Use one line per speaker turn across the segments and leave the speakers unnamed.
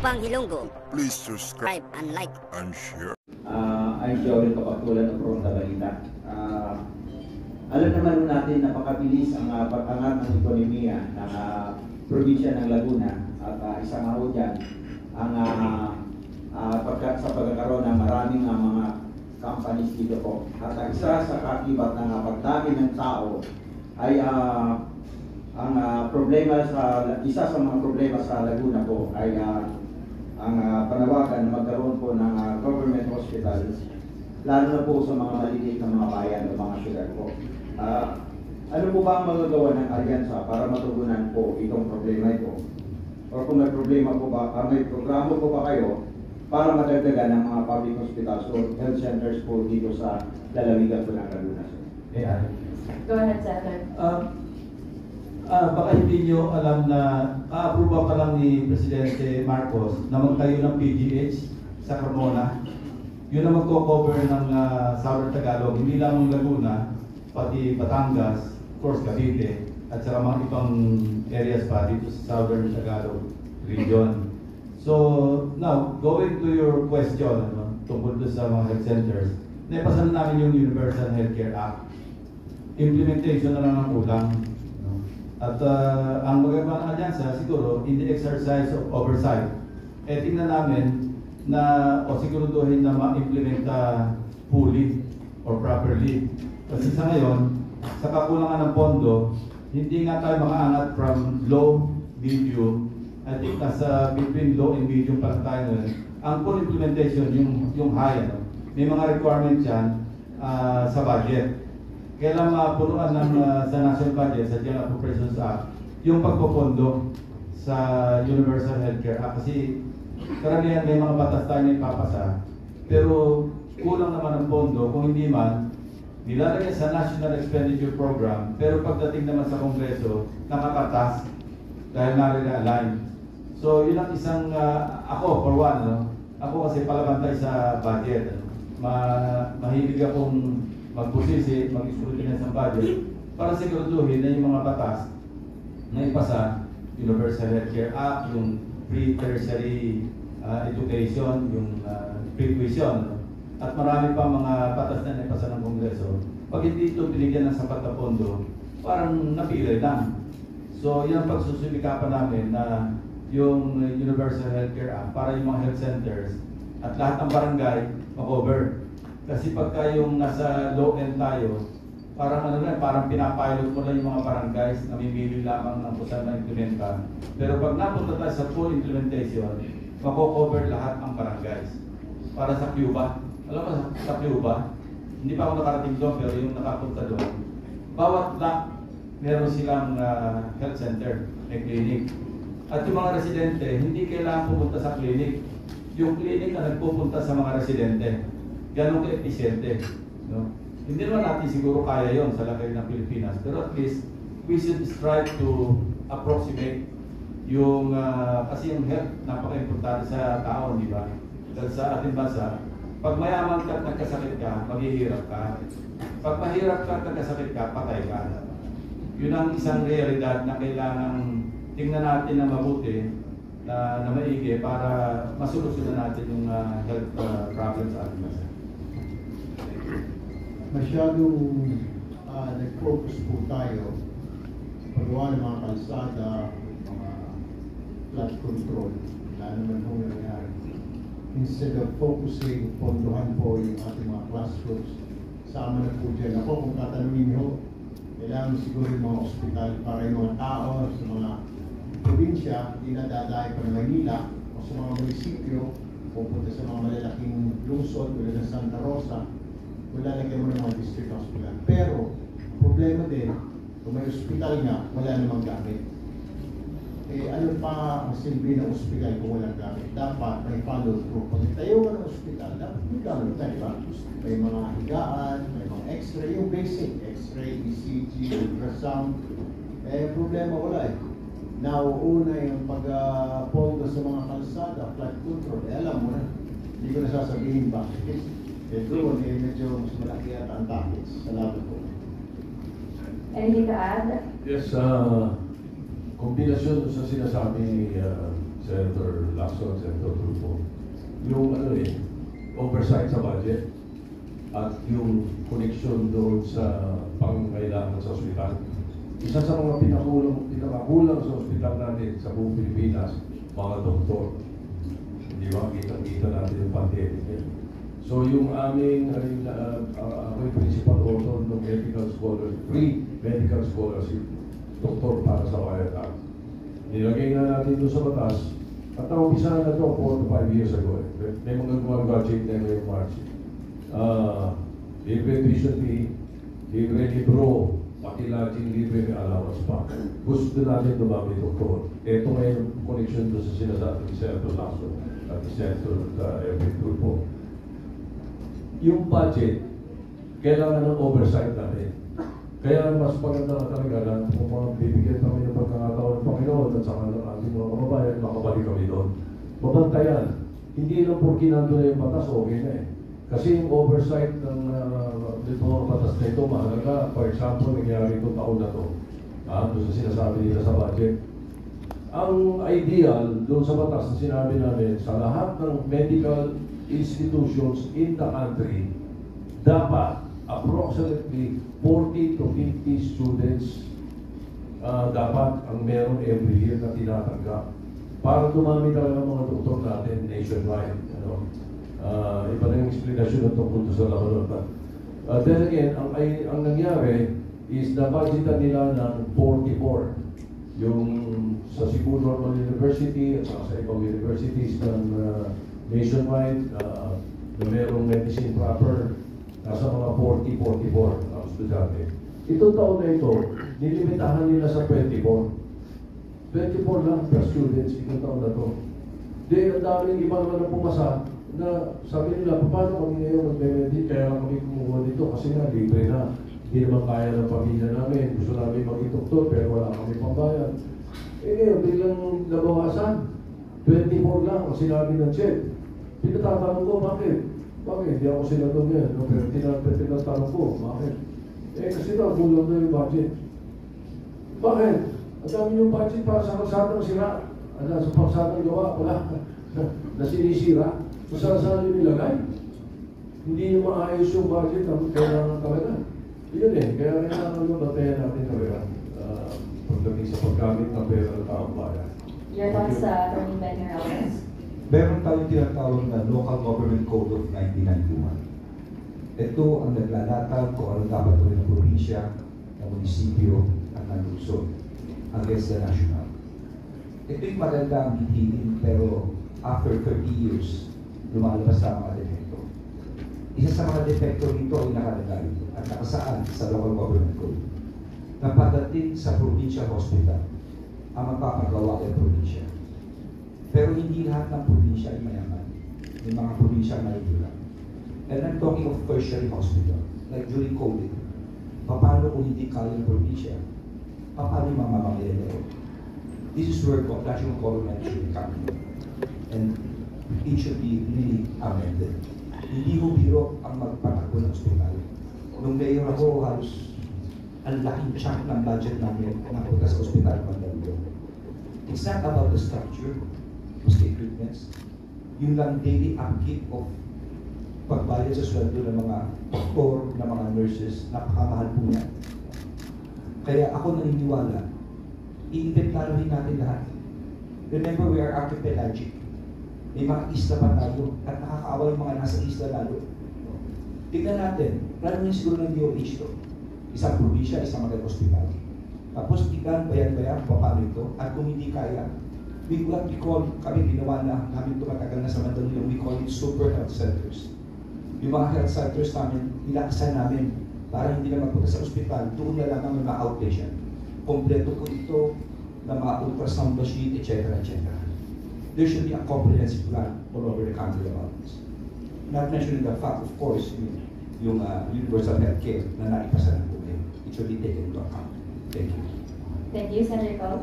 Pang Ilonggo.
Please subscribe
And like.
and share.
Ay Joel Kapatulan ng Pronta Balita. Alam naman natin napakabilis ang pag-angat ng ekonomiya ng probinsya ng Laguna at isang araw dyan ang sa pagkakaroon ng maraming mga companies dito po. At isa sa kakibat ng pagdami ng tao ay ang problema isa sa mga problema sa Laguna po ay ang panawagan na magkaroon po ng government hospitals, lalo na po sa mga maliliit na mga bayan o mga syudad po. Ano po ba ang magagawa ng alyansa para matugunan po itong problema ito? O kung may problema po ba, may programa po ba kayo para madagdagan ng mga public hospitals o health centers po dito sa lalawigan po ng Laguna?
Yeah.
Go ahead, Senator.
Baka hindi nyo alam na ka-aproba pa lang ni Presidente Marcos na magtayo ng PGH sa Carmona. Yun ang magko-cover ng Southern Tagalog, hindi lang ng Laguna, pati Batangas, of course Cavite, at saka mga ibang areas pa dito sa Southern Tagalog region. So now, going to your question tungkol sa mga health centers, naipasan namin yung Universal Healthcare Act. Implementation na lang ang kulang. At ang magagawa ng alyansa siguro in the exercise of oversight, tingnan namin na o siguraduhin na ma-implement fully or properly. Kasi sa ngayon, sa kakulangan ng pondo, hindi nga tayo makaangat from low, medium, I think nasa between low and medium pa tayo ngayon. Ang full implementation, yung high, may mga requirements yan sa budget. Kailan mapunuan sa national budget, sa General Appropriations Act, yung pagpopondo sa Universal Healthcare Act. Kasi karamihan may mga batas tayo na ipapasa, pero kulang naman ang pondo kung hindi man nilalagay sa National Expenditure Program, pero pagdating naman sa Kongreso, nakakatas dahil nare-align. So yun ang isang, ako for one, ako kasi palabantay sa budget. Mahilig akong mag-posisi, mag-scrutinize ng budget para siguraduhin na yung mga batas na ipasa, Universal Healthcare Act, yung pre-tertiary education, yung pre-tuition, at marami pa mga batas na ipasa ng Kongreso. Pag hindi ito binigyan ng sapat na pondo, parang napilay lang. So yan ang pagsusumikapan namin na yung Universal Healthcare Act para yung mga health centers at lahat ng barangay ma-cover. Kasi pagka yung nasa low end tayo, parang parang pinapilot mo lang yung mga barangays, namimili lamang ng kung saan na implementa. Pero pag napunta tayo sa full implementation, mako-cover lahat ng barangays. Para sa Cuba, alam mo sa Cuba, hindi pa ako nakarating doon, pero yung nakapunta doon, bawat block, meron silang health center, may clinic. At yung mga residente, hindi kailangan pumunta sa clinic. Yung clinic na nagpupunta sa mga residente. Ganun ka-episyente. No? Hindi naman natin siguro kaya yon sa lagay ng Pilipinas. Pero at least, we should strive to approximate yung, kasi yung health, napaka-importante sa tao, di ba? Dahil sa ating bansa, pag mayaman ka at nagkasakit ka, maghihirap ka. Pag mahirap ka at nagkasakit ka, patay ka. Yun ang isang realidad na kailangan tingnan natin na mabuti, na maigi para masolusyonan natin yung health problems sa ating bansa.
Masyadong nag-focus po tayo sa paggawa ng mga kalsada, mga flood control, lalo naman po nangyari. Instead of focusing, pondohan po yung ating mga classrooms, sama na po dyan. Ako, kung tatanungin nyo, kailangan siguro yung mga ospital para yung mga tao sa mga probinsya, hindi na dadayo pa ng Manila o sa mga munisipyo, pupunta sa mga malalaking lungsod, tulad ng Santa Rosa, wala lagyan mo ng mga district hospital. Pero, problema din, kung may hospital nga, wala namang gamit. Ano pa ang silbi ng hospital kung walang gamit? Dapat may follow through. Pag tayo ka ng hospital, dapat may gamit na, diba? May mga higaan, may mga x-ray, yung basic x-ray, ECG, ultrasound. Problema wala eh. Nauuna yung pag-pondo sa mga kalsada, flood control, alam mo na. Hindi ko na sasabihin ba. Doon, medyo mas malaki at ang takits. Salamat po.
Anything to add?
Yes, kombinasyon sa sinasabi ni
Senator Lacson, Senator Tulfo, yung oversight sa budget at yung connection doon sa pangangailangan sa ospital. Isa sa mga pinakakulang sa ospital natin sa buong Pilipinas, mga doktor. Hindi ba? Kita natin yung pandemic yan. So yung aming, ako yung principal author ng medical scholarship, free medical scholarship, doktor para sa Wiretap. Nilagay na natin doon sa batas, at naumpisa na ito 4 to 5 years ago. May mga graduate na ngayong March. Libre tuition fee, libre libro, pati lodging libre may allowance pa. Gusto natin dumami doktor. Ito ngayon connection doon sa sinasabi ni Senator Lacson at ni Senator Erwin Tulfo. Yung budget, kailangan ng oversight natin. Kaya mas maganda na talaga na kung bibigyan kami ng pagkakataon ng Panginoon at saka ng ating mga kababayan, makabalik kami doon. Mabantayan. Hindi lang porki nandun na yung batas, okay na eh. Kasi yung oversight ng mga batas na ito, mahalaga. For example, nangyari itong taon na ito. Doon sa sinasabi nila sa budget. Ang ideal doon sa batas na sinabi namin, sa lahat ng medical institutions in the country, dapat approximately 40 to 50 students dapat ang meron every year na tinatanggap para dumami talaga mga doktor natin nationwide. Iba na yung explanation ng tungkol sa laban. Then again, ang nangyari is na budgetan nila ng 44. Yung sa Cebu Normal University at sa ibang universities ng nationwide na merong medicine proper, nasa mga 40-44 ang estudyante. Itong taon na ito, nilimitahan nila sa 24. 24 lang per students itong taon na ito. Then, ang daming iba naman na pumasa na sabi nila, paano kami ngayon mag-meditate? Kaya lang kami kumuha dito kasi nga libre na. Hindi naman kaya ng pamilya namin. Gusto namin maging doktor pero wala kami pambayad. Ngayon, biglang nabawasan. 24 lang ang sinabi ng check. Pinatatanong ko, bakit? Bakit? Hindi ako senador ngayon. No? Pero tinatanong ko, bakit? Kasi daw, kulang na yung budget. Bakit? Ang dami yung budget para sa kalsadang sira. Sa kalsadang gawa, wala. Na sinisira. Kung saan yung nilagay. Hindi nyo maayos yung budget na kailangan talaga. Yun kaya kailangan yung batayan natin talaga. Pagdating sa paggamit ng pera ng taong bayan.
Your thoughts, Attorney Ben Morales?
Meron tayong tinatawag na Local Government Code of 1991. Ito ang naglalatag kung ano dapat gawin ng probinsya, ng munisipyo, at ng lungsod against the national. Ito yung maganda ang bitilin, pero after 30 years, lumalabas na ang mga defekto. Isa sa mga defekto nito ay nakalagay at nakasaan sa Local Government Code na pagdating sa provincial hospital ang magpapagawa ay probinsya. Pero hindi lahat ng probinsya ay mayaman. May mga probinsya na mahihirap. And I'm talking of tertiary hospital. Like during COVID, paano kung hindi kaya ng probinsya? Paano yung mga mamamayan? This is where national government should come in. And it should be really amended. Hindi ho biro ang magpatago ng hospital. Nung mayor ako, halos ang laking chunk ng budget namin napunta sa hospital Mandaluyong. It's not about the structure, the equipments. Yung lang daily upkeep of pagbayad sa sweldo ng mga doktor, ng mga nurses, napakamahal po yan. Kaya ako naniniwala, i-inventarohin natin lahat. Remember, we are archipelagic. May mga isla pa tayo at nakakaawa yung mga nasa isla lalo. Tignan natin, plano nyo siguro ng DOH to. Isang probinsya, isang mga hospital. Tapos tignan, bayan-bayan, paano ito. At kung hindi kaya, we call, kami ginawa na namin tumatagal na sa Mandaluyong, we call it super health centers. Yung mga health centers namin, nilakasan namin para hindi na magpunta sa ospital, doon na lang ang mga outpatient. Kompleto po ito na mga ultrasound machine, etc. etc. There should be a comprehensive plan all over the country about this. Not mentioning the fact, of course, yung universal healthcare na naipasa ng buhay. It should be taken into account. Thank you.
Thank you, Senator Cole.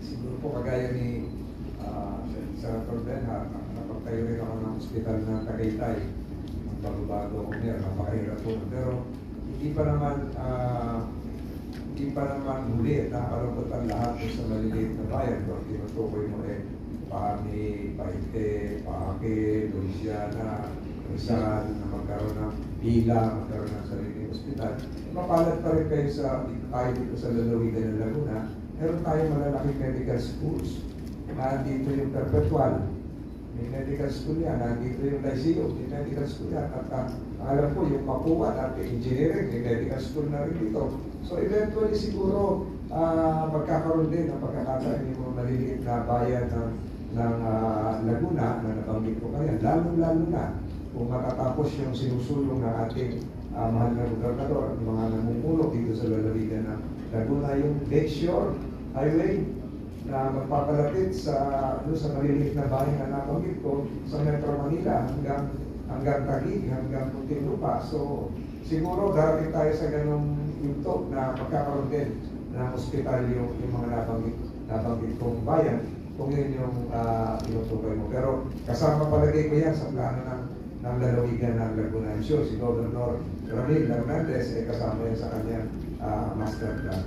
Siguro po kagaya ni Senator Ben, napagtayo rin ako ng hospital ng Tagaytay. Ang bago-bago ako niya, napakahirap po. Pero hindi pa naman huli na kalungkot ang lahat sa maliliit na bayan. Kung tinutukoy mo Pami, Paite, Paake, Louisiana, Rizal, na magkaroon ng pila, magkaroon ng sariling ospital. Mapalad pa rin kayo tayo dito sa lalawigan ng Laguna. Meron tayong malalaking medical schools. Nandito yung Perpetual. May medical school yan. Nandito yung Lyceum. May medical school yan. At alam ko, yung Mapua, dati engineering, may medical school na rin dito. So eventually siguro, magkakaroon din ng pagkakataon yung mga maliliit na bayan ng Laguna na nabanggit ko kaya. Lalo-lalo na kung matatapos yung sinusulong ng ating mahal na gobernador at mga namumuno dito sa lalawigan ng Laguna, yung Lakeshore Highway na magpapalapit sa maliliit na bayan na nabanggit ko sa Metro Manila hanggang Taguig, hanggang Muntinlupa. So siguro darating tayo sa ganong yugto na magkakaroon din ng ospital yung mga nabanggit kong bayan kung yun yung tinutukoy mo. Pero kasama palagay ko yan sa plano ng lalawigan ng Laguna. I'm sure si Governor Ramil Hernandez kasama yan sa kanyang master plan.